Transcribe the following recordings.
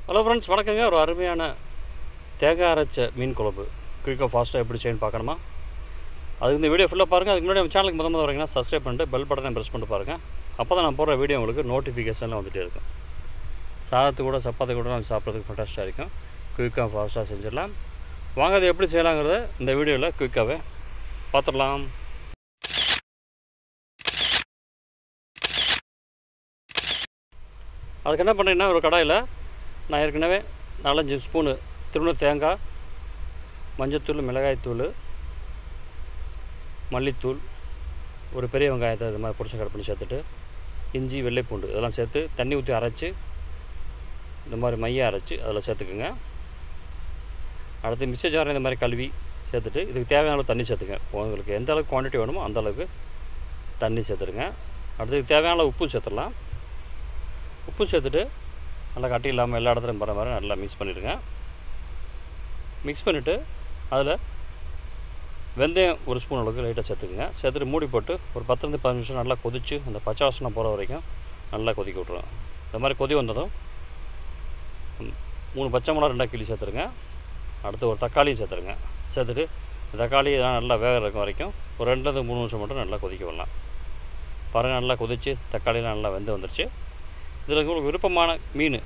Hello friends, வணக்கங்க. ஒரு அருமையான தேங்காய் அரைச்ச மீன் குழம்பு குயிக்காக ஃபாஸ்ட்டாக எப்படி செய்யணும்னு பார்க்கணுமா? அதுக்கு இந்த வீடியோ ஃபுல்லாக பாருங்கள். அதுக்கு முன்னாடி நம்ம சேனலுக்கு முதல்ல வரீங்கன்னா சப்ஸ்கிரைப் பண்ணிட்டு பெல் பட்டனை ப்ரெஸ் பண்ணிட்டு பாருங்கள். அப்போ தான் நான் போடுற வீடியோ உங்களுக்கு நோட்டிஃபிகேஷனில் வந்துகிட்டே இருக்கும். சாதத்து கூட சப்பாத்தி கூட நம்ம சாப்பிட்றதுக்கு ஃபண்டாஸ்ட்டாக இருக்கும். குயிக்காக ஃபாஸ்ட்டாக செஞ்சிடலாம். வாங்க, அதை எப்படி செய்யலாங்கிறத இந்த வீடியோவில் குயிக்காகவே பார்த்துடலாம். அதுக்கு என்ன பண்ணுறீங்கன்னா, ஒரு கடாயில் நான் ஏற்கனவே 4-5 ஸ்பூனு திருவண்ண தேங்காய், மஞ்சத்தூள், மிளகாய்த்தூள், மல்லித்தூள், ஒரு பெரிய வெங்காயத்தை இது மாதிரி பொடிச்சு கட் பண்ணி சேர்த்துட்டு, இஞ்சி, வெள்ளைப்பூண்டு இதெல்லாம் சேர்த்து தண்ணி ஊற்றி அரைச்சி இந்த மாதிரி மைய அரைச்சி அதில் சேர்த்துக்குங்க. அடுத்து மிக்ஸி ஜாரை இந்த மாதிரி கழுவி சேர்த்துட்டு இதுக்கு தேவையான அளவு தண்ணி சேர்த்துங்க. உங்களுக்கு எந்த அளவுக்கு குவான்டிட்டி வேணுமோ அந்த அளவுக்கு தண்ணி சேர்த்துருங்க. அடுத்து தேவையான அளவு உப்பு சேர்த்துடலாம். உப்பு சேர்த்துட்டு நல்லா கட்டி இல்லாமல் எல்லா இடத்துலையும் போகிற மாதிரி நல்லா மிக்ஸ் பண்ணிவிடுங்க. மிக்ஸ் பண்ணிவிட்டு அதில் வெந்தயம் ஒரு ஸ்பூன் அளவுக்கு லைட்டாக சேர்த்துக்குங்க. சேர்த்துட்டு மூடி போட்டு ஒரு 10-15 நிமிஷம் நல்லா கொதித்து அந்த பச்சை வாசனை போகிற வரைக்கும் நல்லா கொதிக்க விட்ருவோம். இந்த மாதிரி கொதி வந்ததும் 3 பச்சை மிளகா 2 கிள்ளி சேர்த்துருங்க. அடுத்து ஒரு தக்காளியும் சேர்த்துருங்க. சேர்த்துட்டு தக்காளி இதெல்லாம் நல்லா வேக இருக்கும் வரைக்கும் ஒரு 2-3 நிமிஷம் மட்டும் நல்லா கொதிக்க விடலாம். பாருங்கள், நல்லா கொதித்து தக்காளியெலாம் நல்லா வெந்து வந்துருச்சு. இதில் உங்களுக்கு விருப்பமான மீன்,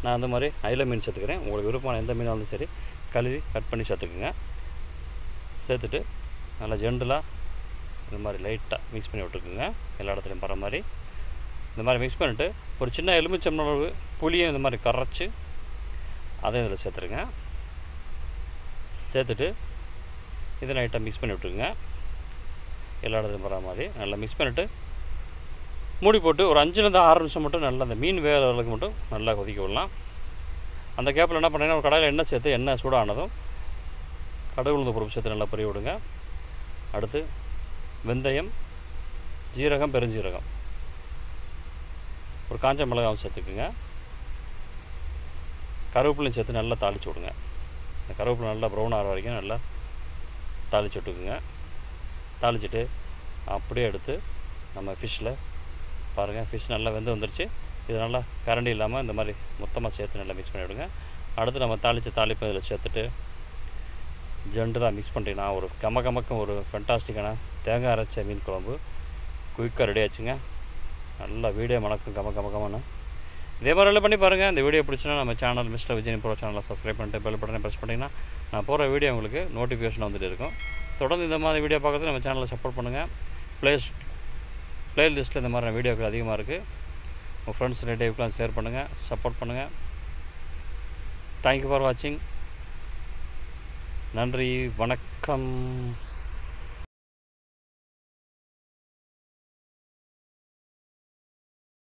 நான் அந்த மாதிரி அயில மீன் சேர்த்துக்கிறேன். உங்களுக்கு விருப்பமான எந்த மீனாக இருந்தாலும் சரி கழுவி கட் பண்ணி சேர்த்துக்குங்க. சேர்த்துட்டு நல்லா ஜென்டலாக இந்த மாதிரி லைட்டாக மிக்ஸ் பண்ணி விட்டுருக்குங்க. எல்லா இடத்துலையும் படுற மாதிரி இந்த மாதிரி மிக்ஸ் பண்ணிவிட்டு ஒரு சின்ன எலுமிச்சம்பழம் புளியை இந்த மாதிரி கரைச்சி அதையும் இதில் சேர்த்துருங்க. சேர்த்துட்டு இதை லைட்டாக மிக்ஸ் பண்ணி விட்டுருங்க. எல்லா இடத்துலையும் படுற மாதிரி நல்லா மிக்ஸ் பண்ணிவிட்டு மூடி போட்டு ஒரு 5-6 நிமிஷம் மட்டும் நல்லா அந்த மீன் வேகிற அளவுக்கு மட்டும் நல்லா கொதிக்க விடலாம். அந்த கேப்பில் என்ன பண்ணுறீங்கன்னா, ஒரு கடாயில் எண்ணெய் சேர்த்து எண்ணெய் சூடானதும் கடுகு உளுந்து பருப்பு சேர்த்து நல்லா பொரிய விடுங்க. அடுத்து வெந்தயம், ஜீரகம், பெருஞ்சீரகம், ஒரு காஞ்ச மிளகாவும் சேர்த்துக்குங்க. கருவேப்பிலையும் சேர்த்து நல்லா தாளித்து விடுங்க. இந்த கருவேப்பிலை நல்லா ப்ரௌன் ஆகிற வரைக்கும் நல்லா தாளித்து விட்டுக்குங்க. தாளிச்சிட்டு அப்படியே எடுத்து நம்ம ஃபிஷ்ஷில் பாருங்கள், ஃபிஷ் நல்லா வெந்து வந்துருச்சு. இது நல்லா கரண்டி இல்லாமல் இந்த மாதிரி மொத்தமாக சேர்த்து நல்லா மிக்ஸ் பண்ணிவிடுங்க. அடுத்து நம்ம தாளிப்பு இதில் சேர்த்துட்டு ஜென்டலாக மிக்ஸ் பண்ணிட்டீங்கன்னா ஒரு கமக்கும் ஒரு ஃபென்டாஸ்டிக்கான தேங்காய் அரைச்ச மீன் குழம்பு குயிக்காக ரெடி ஆச்சுங்க. நல்லா வீடியோ மணக்கும் கமன்னு. இதே மாதிரி எல்லாம் பண்ணி பாருங்கள். இந்த வீடியோ பிடிச்சினா நம்ம சேனல் மிஸ்டர் விஜய் ப்ரோ சேனலை சப்ஸ்கிரைப் பண்ணிட்டு பெல் பட்டனை ப்ரெஸ் பண்ணிங்கன்னா நான் போகிற வீடியோ உங்களுக்கு நோட்டிஃபிகேஷன் வந்துட்டு இருக்கும். தொடர்ந்து இந்த மாதிரி வீடியோ பார்க்குறதுக்கு நம்ம சேனலை சப்போர்ட் பண்ணுங்கள். ப்ளேலிஸ்ட்டில் இந்த மாதிரி வீடியோக்கள் அதிகமாக இருக்குது. உங்கள் ஃப்ரெண்ட்ஸ் ரிலேட்டிவ்க்கெலாம் ஷேர் பண்ணுங்கள், சப்போர்ட் பண்ணுங்கள். தேங்க்யூ ஃபார் வாட்சிங். நன்றி, வணக்கம்.